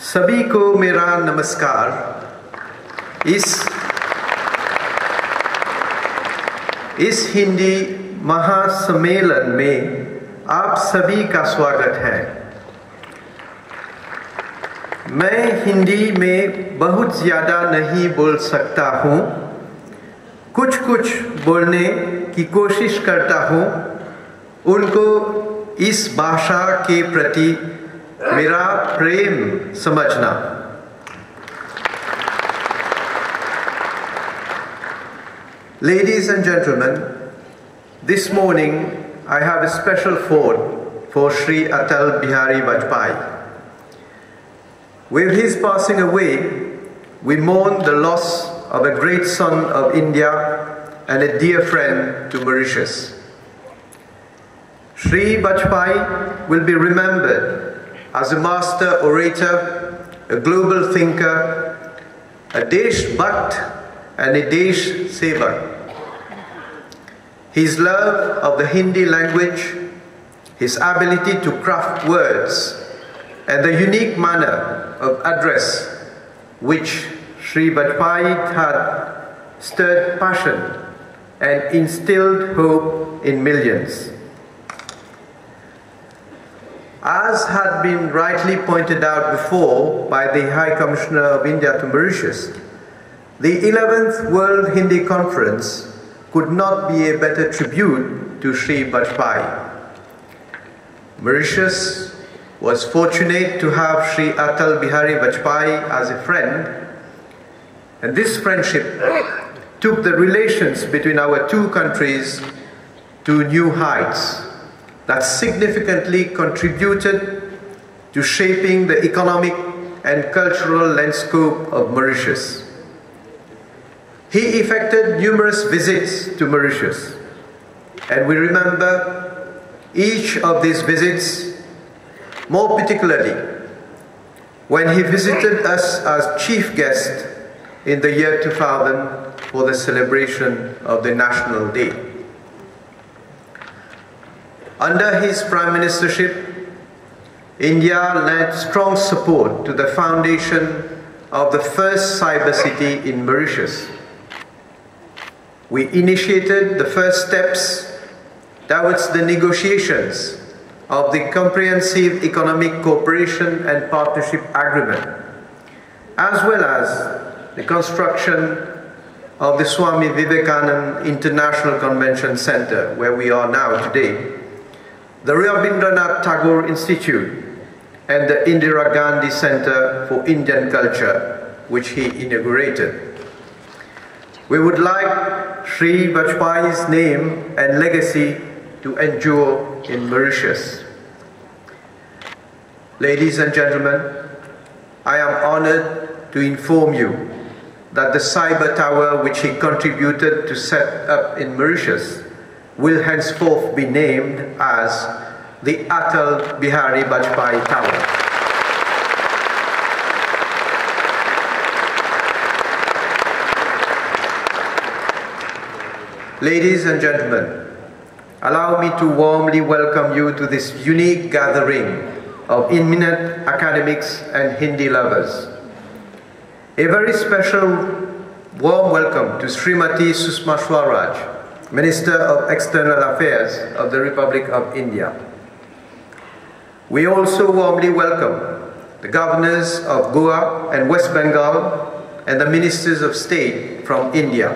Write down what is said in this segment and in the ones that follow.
सभी को मेरा नमस्कार। इस हिंदी महासम्मेलन में आप सभी का स्वागत है। मैं हिंदी में बहुत ज़्यादा नहीं बोल सकता हूँ, कुछ बोलने की कोशिश करता हूँ। उनको इस भाषा के प्रति मेरा प्रेम समझना। Ladies and gentlemen, this morning I have a special thought for Sri Atal Bihari Vajpayee. With his passing away, we mourn the loss of a great son of India and a dear friend to Mauritius. Sri Vajpayee will be remembered as a master orator, a global thinker, a Desh-Bhakt and a Desh-Sevak. His love of the Hindi language, his ability to craft words, and the unique manner of address which Sri Vajpayee had stirred passion and instilled hope in millions. As had been rightly pointed out before by the High Commissioner of India to Mauritius, the 11th World Hindi Conference could not be a better tribute to Sri Vajpayee. Mauritius was fortunate to have Sri Atal Bihari Vajpayee as a friend, and this friendship took the relations between our two countries to new heights that significantly contributed to shaping the economic and cultural landscape of Mauritius. He effected numerous visits to Mauritius, and we remember each of these visits, more particularly when he visited us as chief guest in the year 2000 for the celebration of the National Day. Under his prime ministership, India lent strong support to the foundation of the first cyber city in Mauritius. We initiated the first steps towards the negotiations of the Comprehensive Economic Cooperation and Partnership Agreement, as well as the construction of the Swami Vivekananda International Convention Center, where we are now today, the Rabindranath Tagore Institute, and the Indira Gandhi Center for Indian Culture, which he inaugurated. We would like Sri Vajpayee's name and legacy to endure in Mauritius. Ladies and gentlemen, I am honored to inform you that the cyber tower which he contributed to set up in Mauritius will henceforth be named as the Atal Bihari Vajpayee Tower. Ladies and gentlemen, allow me to warmly welcome you to this unique gathering of eminent academics and Hindi lovers. A very special warm welcome to Srimati Sushma Swaraj, Minister of External Affairs of the Republic of India. We also warmly welcome the governors of Goa and West Bengal and the ministers of state from India.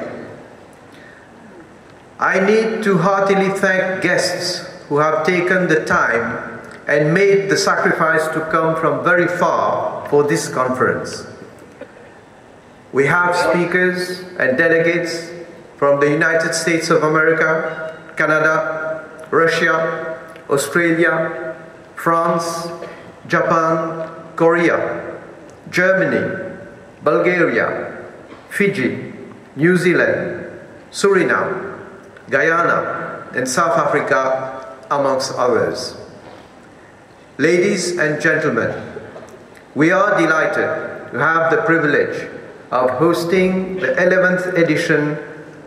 I need to heartily thank guests who have taken the time and made the sacrifice to come from very far for this conference. We have speakers and delegates from the United States of America, Canada, Russia, Australia, France, Japan, Korea, Germany, Bulgaria, Fiji, New Zealand, Suriname, Guyana, and South Africa, amongst others. Ladies and gentlemen, we are delighted to have the privilege of hosting the 11th edition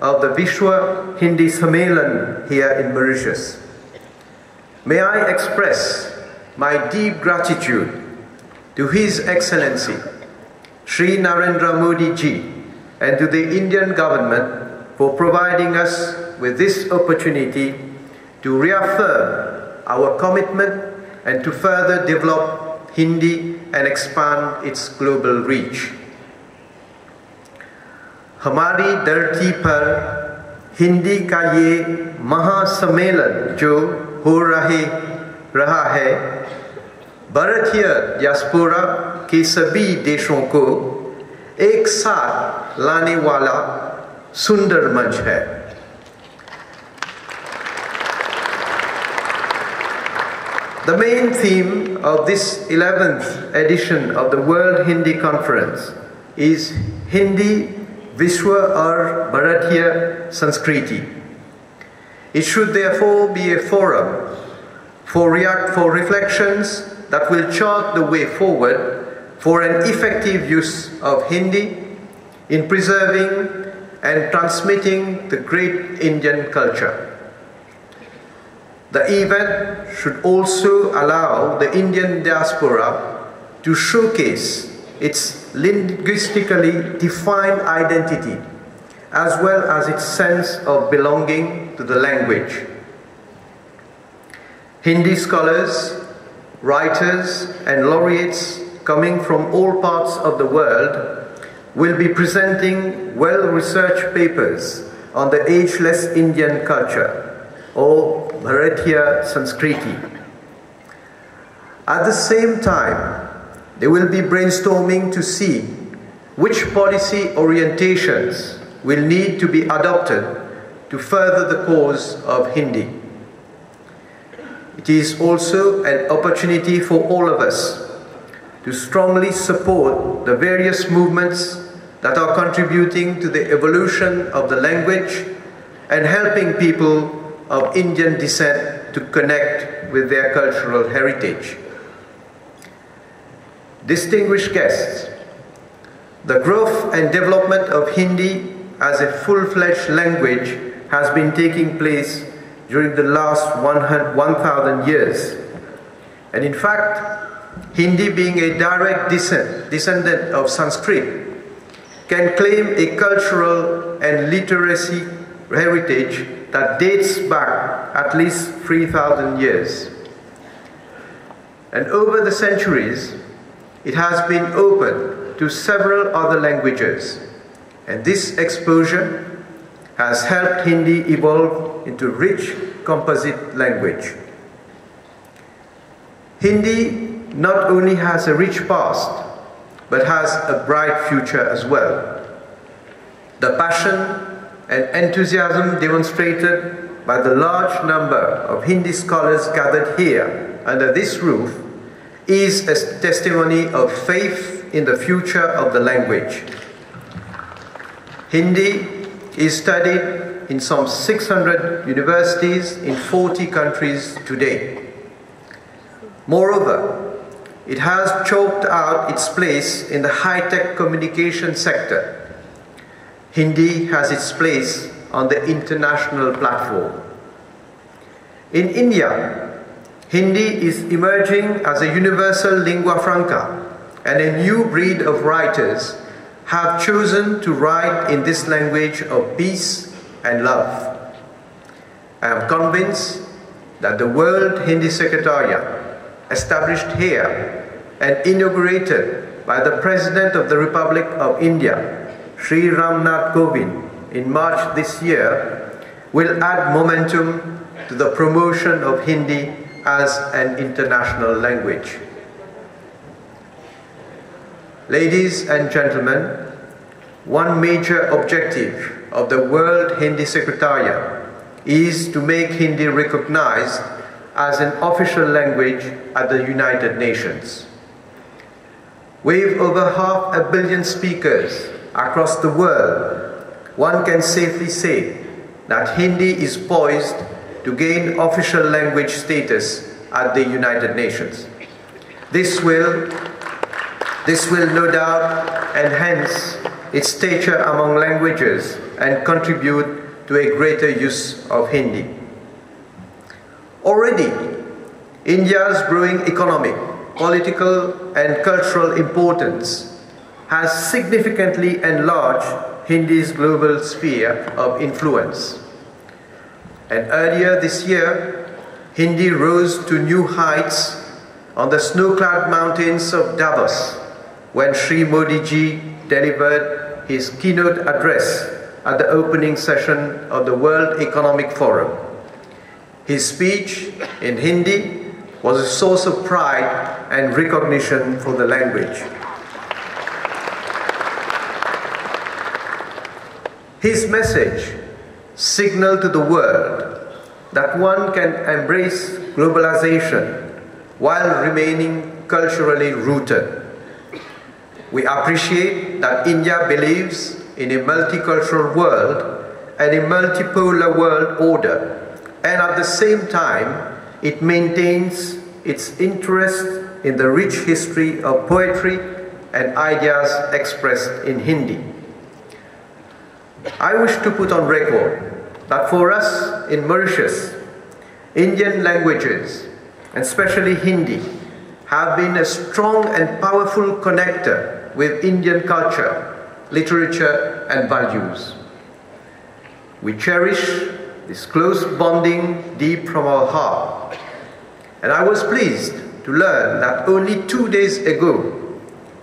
of the Vishwa Hindi Sammelan here in Mauritius. May I express my deep gratitude to His Excellency Shri Narendra Modi ji and to the Indian government for providing us with this opportunity to reaffirm our commitment and to further develop Hindi and expand its global reach. हमारी धरती पर हिंदी का ये महासम्मेलन जो हो रहा है, भारतीय डियास्पोरा के सभी देशों को एक साथ लाने वाला सुंदर मंच है। The main theme of this 11th edition of the World Hindi Conference is Hindi Vishwa or Bharatiya Sanskriti. It should therefore be a forum for reflections that will chart the way forward for an effective use of Hindi in preserving and transmitting the great Indian culture. The event should also allow the Indian diaspora to showcase its linguistically defined identity as well as its sense of belonging to the language. Hindi scholars, writers and laureates coming from all parts of the world will be presenting well-researched papers on the ageless Indian culture or Bharatiya Sanskriti. At the same time, they will be brainstorming to see which policy orientations will need to be adopted to further the cause of Hindi. It is also an opportunity for all of us to strongly support the various movements that are contributing to the evolution of the language and helping people of Indian descent to connect with their cultural heritage. Distinguished guests, the growth and development of Hindi as a full-fledged language has been taking place during the last 1,000 years. And in fact, Hindi, being a direct descendant of Sanskrit, can claim a cultural and literacy heritage that dates back at least 3,000 years. And over the centuries, it has been open to several other languages, and this exposure has helped Hindi evolve into rich composite language. Hindi not only has a rich past, but has a bright future as well. The passion and enthusiasm demonstrated by the large number of Hindi scholars gathered here under this roof is a testimony of faith in the future of the language. Hindi is studied in some 600 universities in 40 countries today. Moreover, it has chalked out its place in the high-tech communication sector. Hindi has its place on the international platform. In India, Hindi is emerging as a universal lingua franca, and a new breed of writers have chosen to write in this language of peace and love. I am convinced that the World Hindi Secretariat, established here and inaugurated by the President of the Republic of India, Shri Ramnath Kovind, in March this year, will add momentum to the promotion of Hindi as an international language. Ladies and gentlemen, one major objective of the World Hindi Secretariat is to make Hindi recognized as an official language at the United Nations. With over 500 million speakers across the world, one can safely say that Hindi is poised to gain official language status at the United Nations. This will no doubt enhance its stature among languages and contribute to a greater use of Hindi. Already, India's growing economy political and cultural importance has significantly enlarged Hindi's global sphere of influence. And earlier this year, Hindi rose to new heights on the snow-clad mountains of Davos when Sri Modi ji delivered his keynote address at the opening session of the World Economic Forum. His speech in Hindi was a source of pride and recognition for the language. His message signaled to the world that one can embrace globalization while remaining culturally rooted. We appreciate that India believes in a multicultural world and a multipolar world order, and at the same time, it maintains its interest in the rich history of poetry and ideas expressed in Hindi. I wish to put on record that for us in Mauritius, Indian languages, and especially Hindi, have been a strong and powerful connector with Indian culture, literature, and values. We cherish this close bonding deep from our heart. And I was pleased to learn that only 2 days ago,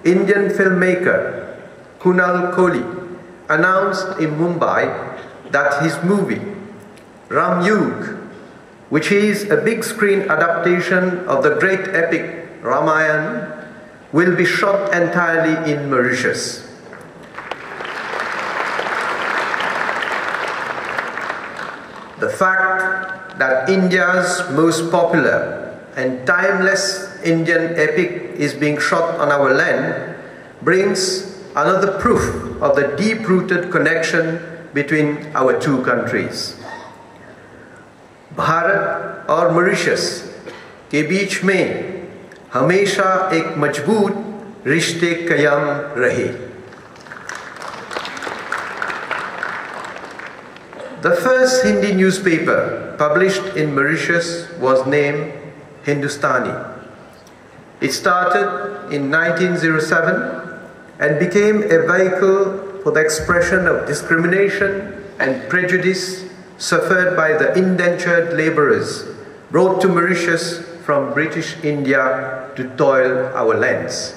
Indian filmmaker Kunal Kohli announced in Mumbai that his movie, Ram Yug, which is a big screen adaptation of the great epic Ramayana, will be shot entirely in Mauritius. The fact that India's most popular and timeless Indian epic is being shot on our land brings another proof of the deep-rooted connection between our two countries. Bharat और Mauritius के बीच में हमेशा एक मजबूत रिश्ते कायम रहे. The first Hindi newspaper published in Mauritius was named Hindustani. It started in 1907 and became a vehicle for the expression of discrimination and prejudice suffered by the indentured laborers brought to Mauritius from British India to toil our lands.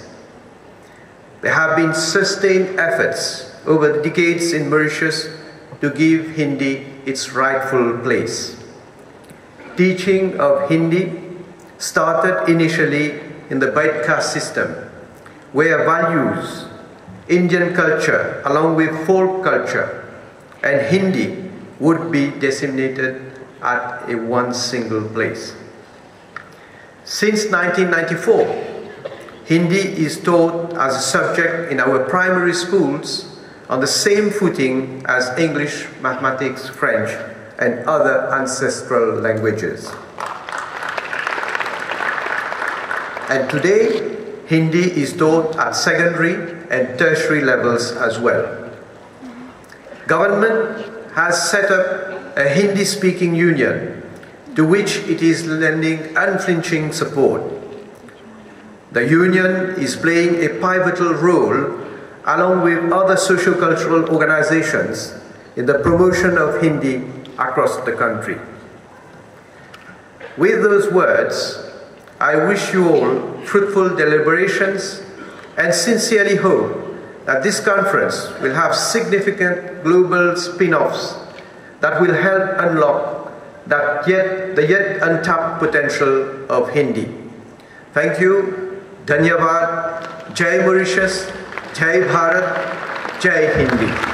There have been sustained efforts over the decades in Mauritius to give Hindi its rightful place. Teaching of Hindi started initially in the Baidka system, where values, Indian culture along with folk culture, and Hindi would be disseminated at one single place. Since 1994, Hindi is taught as a subject in our primary schools on the same footing as English, mathematics, French, and other ancestral languages. And today, Hindi is taught at secondary and tertiary levels as well. Government has set up a Hindi-speaking union to which it is lending unflinching support. The union is playing a pivotal role along with other socio-cultural organizations in the promotion of Hindi across the country. With those words, I wish you all fruitful deliberations and sincerely hope that this conference will have significant global spin-offs that will help unlock the yet untapped potential of Hindi. Thank you. Dhanyavad. Jai Mauritius. Jai Bharat. Jai Hindi.